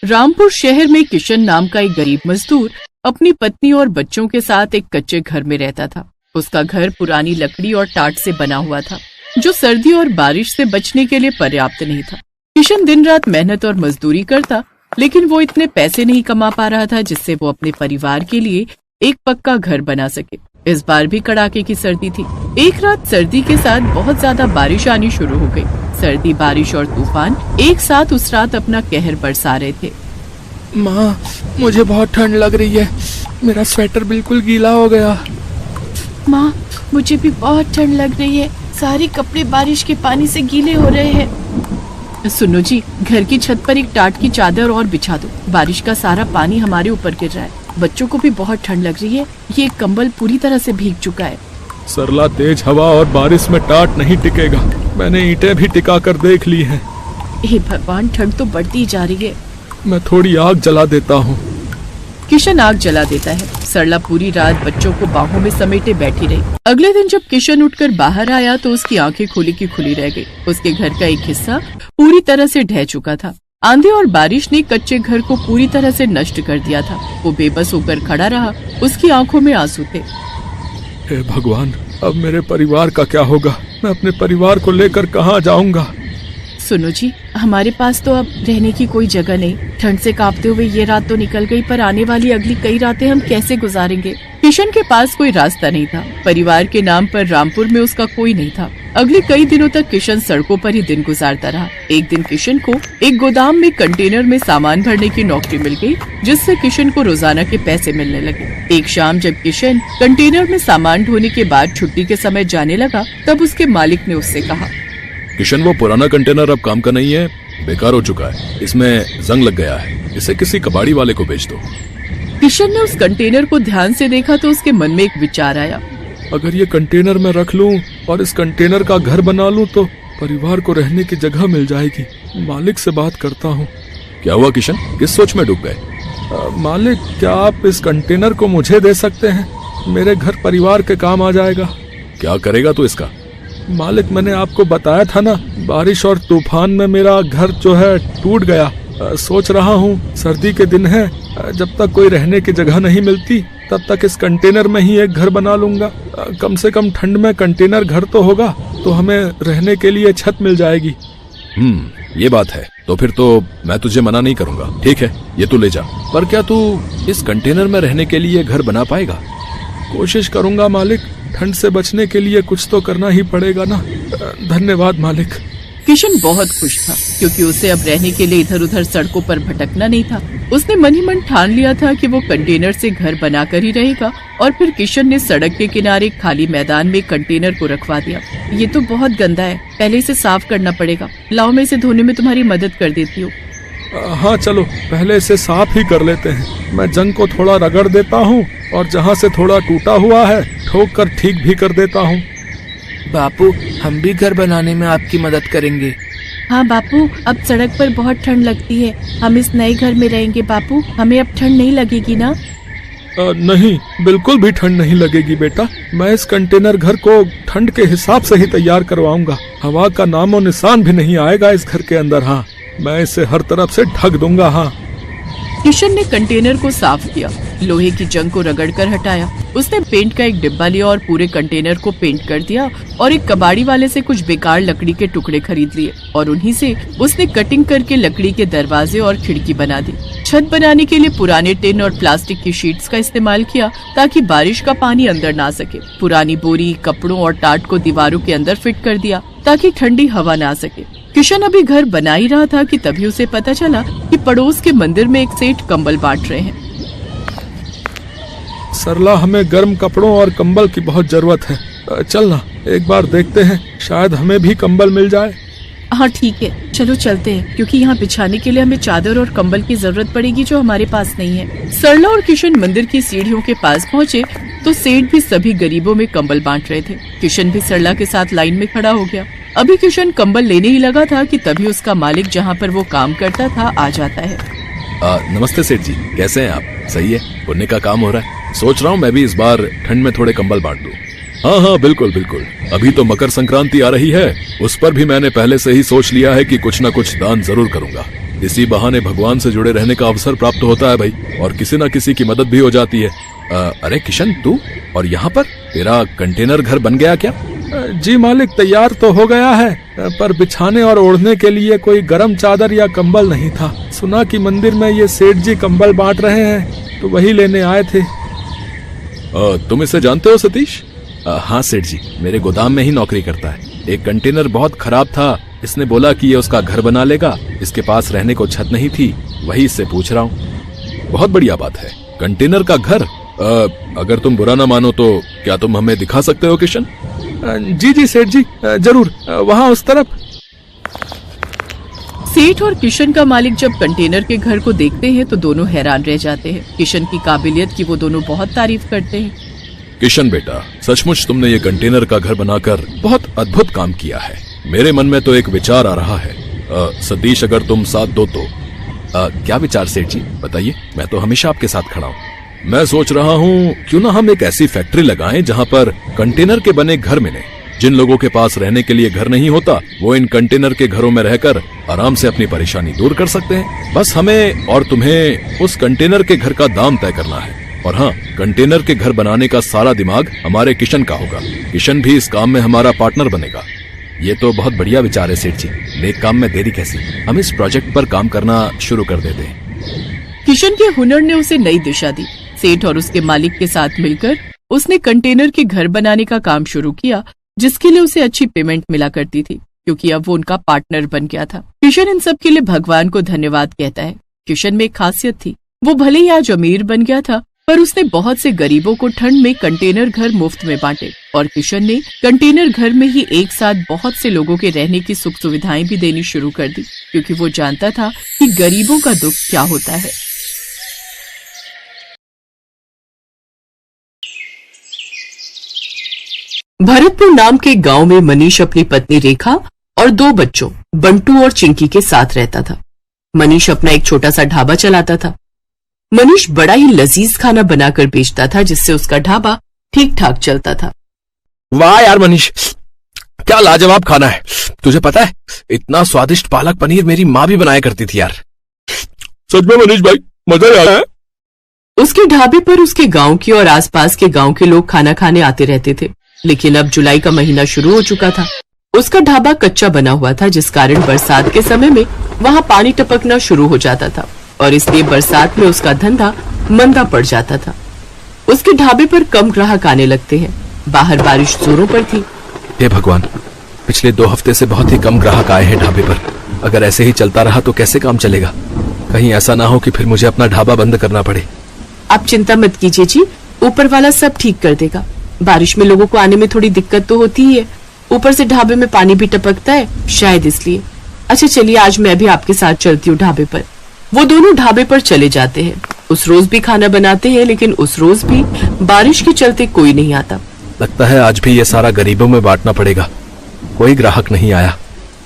रामपुर शहर में किशन नाम का एक गरीब मजदूर अपनी पत्नी और बच्चों के साथ एक कच्चे घर में रहता था। उसका घर पुरानी लकड़ी और टाट से बना हुआ था, जो सर्दी और बारिश से बचने के लिए पर्याप्त नहीं था। किशन दिन रात मेहनत और मजदूरी करता, लेकिन वो इतने पैसे नहीं कमा पा रहा था जिससे वो अपने परिवार के लिए एक पक्का घर बना सके। इस बार भी कड़ाके की सर्दी थी। एक रात सर्दी के साथ बहुत ज्यादा बारिश आनी शुरू हो गई। सर्दी, बारिश और तूफान एक साथ उस रात अपना कहर बरसा रहे थे। माँ, मुझे बहुत ठंड लग रही है, मेरा स्वेटर बिल्कुल गीला हो गया। माँ, मुझे भी बहुत ठंड लग रही है, सारे कपड़े बारिश के पानी से गीले हो रहे हैं। सुनो जी, घर की छत पर एक टाट की चादर और बिछा दो, बारिश का सारा पानी हमारे ऊपर गिर रहा है। बच्चों को भी बहुत ठंड लग रही है, ये कंबल पूरी तरह से भीग चुका है। सरला, तेज हवा और बारिश में टाट नहीं टिकेगा, मैंने ईंटें भी टिका कर देख ली हैं। हे भगवान, ठंड तो बढ़ती जा रही है। मैं थोड़ी आग जला देता हूँ। किशन आग जला देता है। सरला पूरी रात बच्चों को बाहों में समेटे बैठी रही। अगले दिन जब किशन उठकर बाहर आया तो उसकी आंखें खुली की खुली रह गई। उसके घर का एक हिस्सा पूरी तरह से ढह चुका था। आंधी और बारिश ने कच्चे घर को पूरी तरह से नष्ट कर दिया था। वो बेबस होकर खड़ा रहा, उसकी आंखों में आंसू थे। हे भगवान, अब मेरे परिवार का क्या होगा? मैं अपने परिवार को लेकर कहाँ जाऊंगा? सुनो जी, हमारे पास तो अब रहने की कोई जगह नहीं। ठंड से कांपते हुए ये रात तो निकल गई, पर आने वाली अगली कई रातें हम कैसे गुजारेंगे? किशन के पास कोई रास्ता नहीं था। परिवार के नाम पर रामपुर में उसका कोई नहीं था। अगले कई दिनों तक किशन सड़कों पर ही दिन गुजारता रहा। एक दिन किशन को एक गोदाम में कंटेनर में सामान भरने की नौकरी मिल गई, जिससे किशन को रोजाना के पैसे मिलने लगे। एक शाम जब किशन कंटेनर में सामान ढोने के बाद छुट्टी के समय जाने लगा, तब उसके मालिक ने उससे कहा, किशन, वो पुराना कंटेनर अब काम का नहीं है, बेकार हो चुका है, इसमें जंग लग गया है, इसे किसी कबाड़ी वाले को बेच दो। किशन ने उस कंटेनर को ध्यान से देखा तो उसके मन में एक विचार आया। अगर ये कंटेनर मैं रख लूं और इस कंटेनर का घर बना लूं तो परिवार को रहने की जगह मिल जाएगी। मालिक से बात करता हूँ। क्या हुआ किशन, किस सोच में डूब गए? मालिक, क्या आप इस कंटेनर को मुझे दे सकते हैं? मेरे घर परिवार के काम आ जाएगा। क्या करेगा तू इसका? मालिक, मैंने आपको बताया था ना, बारिश और तूफान में मेरा घर जो है टूट गया। सोच रहा हूँ सर्दी के दिन है, जब तक कोई रहने की जगह नहीं मिलती तब तक इस कंटेनर में ही एक घर बना लूंगा। कम से कम ठंड में कंटेनर घर तो होगा, तो हमें रहने के लिए छत मिल जाएगी। ये बात है। तो फिर तो मैं तुझे मना नहीं करूंगा। ठीक है, ये तू ले जा। पर क्या तू इस कंटेनर में रहने के लिए घर बना पाएगा? कोशिश करूंगा मालिक, ठंड से बचने के लिए कुछ तो करना ही पड़ेगा ना। धन्यवाद मालिक। किशन बहुत खुश था, क्योंकि उसे अब रहने के लिए इधर उधर सड़कों पर भटकना नहीं था। उसने मन ही मन ठान लिया था कि वो कंटेनर से घर बनाकर ही रहेगा। और फिर किशन ने सड़क के किनारे खाली मैदान में कंटेनर को रखवा दिया। ये तो बहुत गंदा है, पहले इसे साफ करना पड़ेगा। लाओ, मैं इसे धोने में तुम्हारी मदद कर देती हूँ। हाँ चलो, पहले इसे साफ ही कर लेते हैं। मैं जंग को थोड़ा रगड़ देता हूँ और जहाँ से थोड़ा टूटा हुआ है ठोक कर ठीक भी कर देता हूँ। बापू, हम भी घर बनाने में आपकी मदद करेंगे। हाँ बापू, अब सड़क पर बहुत ठंड लगती है, हम इस नए घर में रहेंगे। बापू, हमें अब ठंड नहीं लगेगी ना? नहीं, बिल्कुल भी ठंड नहीं लगेगी बेटा। मैं इस कंटेनर घर को ठंड के हिसाब से ही तैयार करवाऊंगा। हवा का नामो निशान भी नहीं आएगा इस घर के अंदर। हाँ, मैं इसे हर तरफ से ढक दूंगा। हाँ। किशन ने कंटेनर को साफ किया, लोहे की जंग को रगड़कर हटाया। उसने पेंट का एक डिब्बा लिया और पूरे कंटेनर को पेंट कर दिया और एक कबाड़ी वाले से कुछ बेकार लकड़ी के टुकड़े खरीद लिए और उन्हीं से उसने कटिंग करके लकड़ी के दरवाजे और खिड़की बना दी। छत बनाने के लिए पुराने टिन और प्लास्टिक की शीट्स का इस्तेमाल किया ताकि बारिश का पानी अंदर ना सके। पुरानी बोरी, कपड़ों और टाट को दीवारों के अंदर फिट कर दिया ताकि ठंडी हवा ना सके। किशन अभी घर बना ही रहा था कि तभी उसे पता चला कि पड़ोस के मंदिर में एक सेठ कंबल बांट रहे हैं। सरला, हमें गर्म कपड़ों और कंबल की बहुत जरूरत है। चल ना, एक बार देखते हैं, शायद हमें भी कंबल मिल जाए। हाँ ठीक है, चलो चलते हैं, क्योंकि यहाँ बिछाने के लिए हमें चादर और कंबल की जरूरत पड़ेगी, जो हमारे पास नहीं है। सरला और किशन मंदिर की सीढ़ियों के पास पहुँचे तो सेठ भी सभी गरीबों में कंबल बांट रहे थे। किशन भी सरला के साथ लाइन में खड़ा हो गया। अभी किशन कंबल लेने ही लगा था कि तभी उसका मालिक, जहाँ पर वो काम करता था, आ जाता है। नमस्ते सेठ जी, कैसे हैं आप? सही है, पुण्य का काम हो रहा है। सोच रहा हूँ मैं भी इस बार ठंड में थोड़े कंबल बांट दूं। हाँ हाँ, बिल्कुल बिल्कुल। अभी तो मकर संक्रांति आ रही है, उस पर भी मैंने पहले से ही सोच लिया है कि कुछ न कुछ दान जरूर करूंगा। इसी बहाने भगवान से जुड़े रहने का अवसर प्राप्त होता है भाई, और किसी न किसी की मदद भी हो जाती है। अरे किशन, तू और यहाँ पर तेरा कंटेनर घर बन गया क्या? जी मालिक, तैयार तो हो गया है, पर बिछाने और ओढ़ने के लिए कोई गर्म चादर या कंबल नहीं था। सुना कि मंदिर में ये सेठ जी कंबल बांट रहे हैं, तो वही लेने आए थे। तुम इसे जानते हो सतीश? हाँ सेठ जी, मेरे गोदाम में ही नौकरी करता है। एक कंटेनर बहुत खराब था, इसने बोला कि ये उसका घर बना लेगा। इसके पास रहने को छत नहीं थी, वही इससे पूछ रहा हूँ। बहुत बढ़िया बात है, कंटेनर का घर। अगर तुम बुरा ना मानो तो क्या तुम हमें दिखा सकते हो किशन? जी जी सेठ जी, जरूर, वहाँ उस तरफ। सेठ और किशन का मालिक जब कंटेनर के घर को देखते हैं तो दोनों हैरान रह जाते हैं। किशन की काबिलियत की वो दोनों बहुत तारीफ करते हैं। किशन बेटा, सचमुच तुमने ये कंटेनर का घर बनाकर बहुत अद्भुत काम किया है। मेरे मन में तो एक विचार आ रहा है। सतीश, अगर तुम साथ दो तो। क्या विचार सेठ जी, बताइए, मैं तो हमेशा आपके साथ खड़ा हूँ। मैं सोच रहा हूँ क्यों ना हम एक ऐसी फैक्ट्री लगाएं जहाँ पर कंटेनर के बने घर मिले। जिन लोगों के पास रहने के लिए घर नहीं होता, वो इन कंटेनर के घरों में रहकर आराम से अपनी परेशानी दूर कर सकते हैं। बस हमें और तुम्हें उस कंटेनर के घर का दाम तय करना है। और हाँ, कंटेनर के घर बनाने का सारा दिमाग हमारे किशन का होगा। किशन भी इस काम में हमारा पार्टनर बनेगा। ये तो बहुत बढ़िया विचार है सेठ जी, नेक काम में देरी कैसी। हम इस प्रोजेक्ट पर काम करना शुरू कर देते हैं। किशन के हुनर ने उसे नई दिशा दी। सेठ और उसके मालिक के साथ मिलकर उसने कंटेनर के घर बनाने का काम शुरू किया, जिसके लिए उसे अच्छी पेमेंट मिला करती थी, क्योंकि अब वो उनका पार्टनर बन गया था। किशन इन सब के लिए भगवान को धन्यवाद कहता है। किशन में एक खासियत थी, वो भले ही आज अमीर बन गया था, पर उसने बहुत से गरीबों को ठंड में कंटेनर घर मुफ्त में बांटे। और किशन ने कंटेनर घर में ही एक साथ बहुत से लोगों के रहने की सुख सुविधाएं भी देनी शुरू कर दी, क्योंकि वो जानता था कि गरीबों का दुख क्या होता है। भरतपुर नाम के गांव में मनीष अपनी पत्नी रेखा और 2 बच्चों बंटू और चिंकी के साथ रहता था। मनीष अपना एक छोटा सा ढाबा चलाता था। मनीष बड़ा ही लजीज खाना बनाकर बेचता था, जिससे उसका ढाबा ठीक ठाक चलता था। वाह यार मनीष, क्या लाजवाब खाना है। तुझे पता है, इतना स्वादिष्ट पालक पनीर मेरी माँ भी बनाया करती थी यार। सच में मनीष भाई, मजा आ रहा है। उसके ढाबे पर उसके गांव के और आसपास के गांव के लोग खाना खाने आते रहते थे। लेकिन अब जुलाई का महीना शुरू हो चुका था। उसका ढाबा कच्चा बना हुआ था, जिस कारण बरसात के समय में वहां पानी टपकना शुरू हो जाता था, और इसलिए बरसात में उसका धंधा मंदा पड़ जाता था। उसके ढाबे पर कम ग्राहक आने लगते हैं। बाहर बारिश जोरों पर थी। हे भगवान, पिछले 2 हफ्ते से बहुत ही कम ग्राहक आए हैं ढाबे पर। अगर ऐसे ही चलता रहा तो कैसे काम चलेगा? कहीं ऐसा ना हो कि फिर मुझे अपना ढाबा बंद करना पड़े। आप चिंता मत कीजिए जी, ऊपर वाला सब ठीक कर देगा। बारिश में लोगों को आने में थोड़ी दिक्कत तो होती ही है, ऊपर से ढाबे में पानी भी टपकता है, शायद इसलिए। अच्छा चलिए, आज मैं भी आपके साथ चलती हूँ ढाबे पर। वो दोनों ढाबे पर चले जाते हैं। उस रोज भी खाना बनाते हैं, लेकिन उस रोज भी बारिश के चलते कोई नहीं आता। लगता है आज भी ये सारा गरीबों में बांटना पड़ेगा। कोई ग्राहक नहीं आया।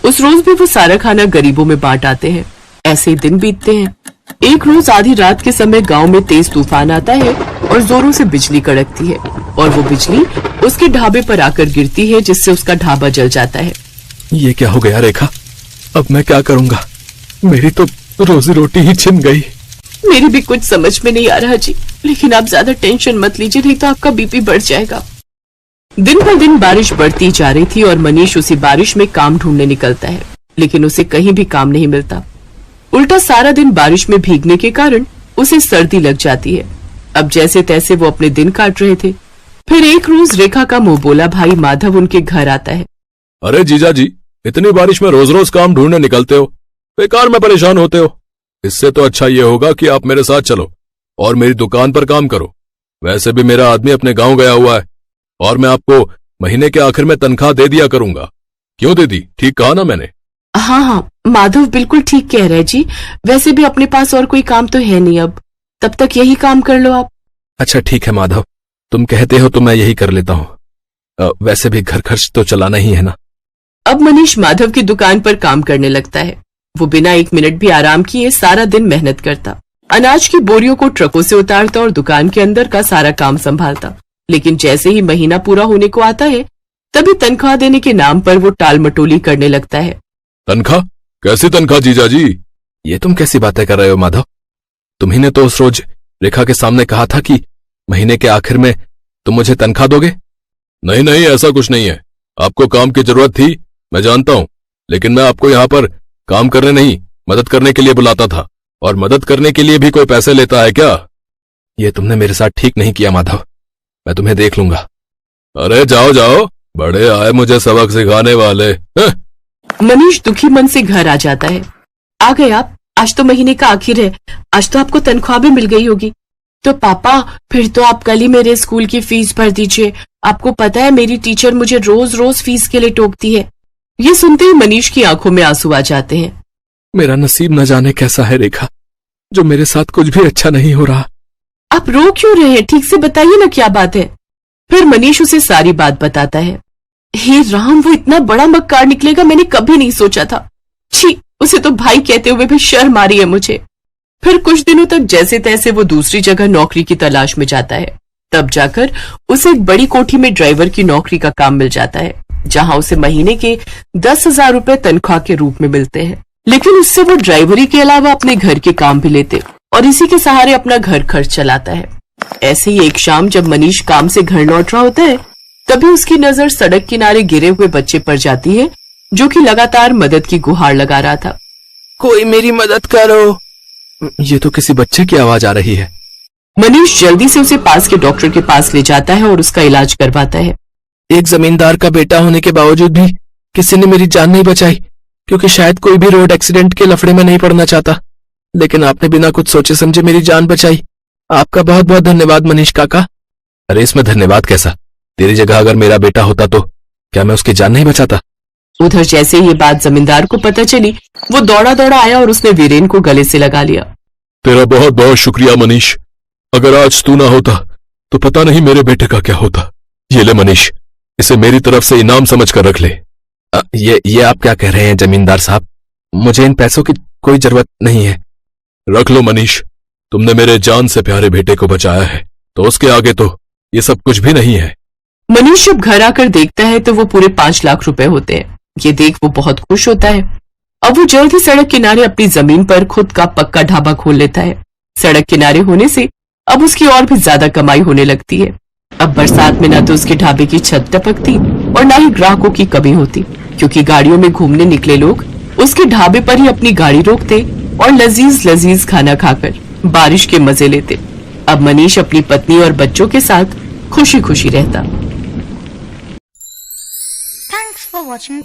उस रोज भी वो सारा खाना गरीबों में बांट आते हैं। ऐसे ही दिन बीतते हैं। एक रोज आधी रात के समय गांव में तेज तूफान आता है और जोरों से बिजली कड़कती है, और वो बिजली उसके ढाबे पर आकर गिरती है, जिससे उसका ढाबा जल जाता है। ये क्या हो गया रेखा? अब मैं क्या करूंगा? मेरी तो रोजी रोटी ही छिन गई। मेरी भी कुछ समझ में नहीं आ रहा जी, लेकिन आप ज्यादा टेंशन मत लीजिए, नहीं तो आपका बीपी बढ़ जाएगा। दिन पर दिन बारिश बढ़ती जा रही थी और मनीष उसी बारिश में काम ढूंढने निकलता है, लेकिन उसे कहीं भी काम नहीं मिलता। उल्टा सारा दिन बारिश में भीगने के कारण उसे सर्दी लग जाती है। अब जैसे तैसे वो अपने दिन काट रहे थे। फिर एक रोज रेखा का मुंह बोला भाई माधव उनके घर आता है। अरे जीजा जी, इतनी बारिश में रोज रोज काम ढूंढने निकलते हो, बेकार में परेशान होते हो। इससे तो अच्छा ये होगा कि आप मेरे साथ चलो और मेरी दुकान पर काम करो। वैसे भी मेरा आदमी अपने गांव गया हुआ है और मैं आपको महीने के आखिर में तनख्वाह दे दिया करूंगा। क्यों दीदी, ठीक कहा ना मैंने? हाँ हाँ, माधव बिल्कुल ठीक कह रहे जी। वैसे भी अपने पास और कोई काम तो है नहीं, अब तब तक यही काम कर लो आप। अच्छा ठीक है माधव, तुम कहते हो तो मैं यही कर लेता हूँ। वैसे भी घर खर्च तो चलाना ही है ना। अब मनीष माधव की दुकान पर काम करने लगता है। वो बिना 1 मिनट भी आराम किए सारा दिन मेहनत करता, अनाज की बोरियों को ट्रकों से उतारता और दुकान के अंदर का सारा काम संभालता। लेकिन जैसे ही महीना पूरा होने को आता है, तभी तनख्वाह देने के नाम पर वो टाल मटोली करने लगता है। तनख्वाह? कैसी तनख्वाह जीजा जी? ये तुम कैसी बातें कर रहे हो माधव? तुम्ही ने तो उस रोज रेखा के सामने कहा था कि महीने के आखिर में तुम मुझे तनख्वाह दोगे। नहीं नहीं, ऐसा कुछ नहीं है। आपको काम की जरूरत थी, मैं जानता हूं, लेकिन मैं आपको यहाँ पर काम करने नहीं, मदद करने के लिए बुलाता था। और मदद करने के लिए भी कोई पैसे लेता है क्या? ये तुमने मेरे साथ ठीक नहीं किया माधव, मैं तुम्हें देख लूंगा। अरे जाओ जाओ, बड़े आए मुझे सबक सिखाने वाले। मनीष दुखी मन से घर आ जाता है। आ गए आप? आज तो महीने का आखिर है, आज तो आपको तनख्वाह भी मिल गई होगी। तो पापा, फिर तो आप कल ही मेरे स्कूल की फीस भर दीजिए। आपको पता है मेरी टीचर मुझे रोज रोज फीस के लिए टोकती है। ये सुनते ही मनीष की आंखों में आंसू आ जाते हैं। मेरा नसीब न जाने कैसा है रेखा, जो मेरे साथ कुछ भी अच्छा नहीं हो रहा। आप रो क्यों रहे हैं? ठीक से बताइए ना क्या बात है। फिर मनीष उसे सारी बात बताता है। हे राम, वो इतना बड़ा मक्कार निकलेगा मैंने कभी नहीं सोचा था। छी, उसे तो भाई कहते हुए भी शर्म आ रही है मुझे। फिर कुछ दिनों तक जैसे तैसे वो दूसरी जगह नौकरी की तलाश में जाता है। तब जाकर उसे एक बड़ी कोठी में ड्राइवर की नौकरी का काम मिल जाता है, जहां उसे महीने के 10,000 रुपए तनख्वाह के रूप में मिलते हैं। लेकिन उससे वो ड्राइवरी के अलावा अपने घर के काम भी लेते और इसी के सहारे अपना घर खर्च चलाता है। ऐसे ही एक शाम जब मनीष काम से घर लौट रहा होता है, तभी उसकी नजर सड़क किनारे गिरे हुए बच्चे पर जाती है, जो कि लगातार मदद की गुहार लगा रहा था। कोई मेरी मदद करो। ये तो किसी बच्चे की आवाज आ रही है। मनीष जल्दी से उसे पास के डॉक्टर के पास ले जाता है और उसका इलाज करवाता है। एक जमींदार का बेटा होने के बावजूद भी किसी ने मेरी जान नहीं बचाई, क्योंकि शायद कोई भी रोड एक्सीडेंट के लफड़े में नहीं पड़ना चाहता। लेकिन आपने बिना कुछ सोचे समझे मेरी जान बचाई। आपका बहुत बहुत धन्यवाद मनीष काका। अरे इसमें धन्यवाद कैसा? तेरी जगह अगर मेरा बेटा होता तो क्या मैं उसकी जान नहीं बचाता? उधर जैसे ये बात जमींदार को पता चली, वो दौड़ा दौड़ा आया और उसने वीरेन को गले से लगा लिया। तेरा बहुत बहुत शुक्रिया मनीष। अगर आज तू ना होता तो पता नहीं मेरे बेटे का क्या होता। ये ले मनीष, इसे मेरी तरफ से इनाम समझ कर रख ले। ये आप क्या कह रहे हैं जमींदार साहब? मुझे इन पैसों की कोई जरूरत नहीं है। रख लो मनीष, तुमने मेरे जान से प्यारे बेटे को बचाया है, तो उसके आगे तो ये सब कुछ भी नहीं है। मनीष जब घर आकर देखता है तो वो पूरे 5 लाख रुपए होते हैं। ये देख वो बहुत खुश होता है। अब वो जल्द ही सड़क किनारे अपनी जमीन पर खुद का पक्का ढाबा खोल लेता है। सड़क किनारे होने से अब उसकी और भी ज्यादा कमाई होने लगती है। अब बरसात में ना तो उसके ढाबे की छत टपकती और ना ही ग्राहकों की कमी होती, क्योंकि गाड़ियों में घूमने निकले लोग उसके ढाबे पर ही अपनी गाड़ी रोकते और लजीज लजीज खाना खाकर बारिश के मजे लेते। अब मनीष अपनी पत्नी और बच्चों के साथ खुशी खुशी रहता। Thanks for watching.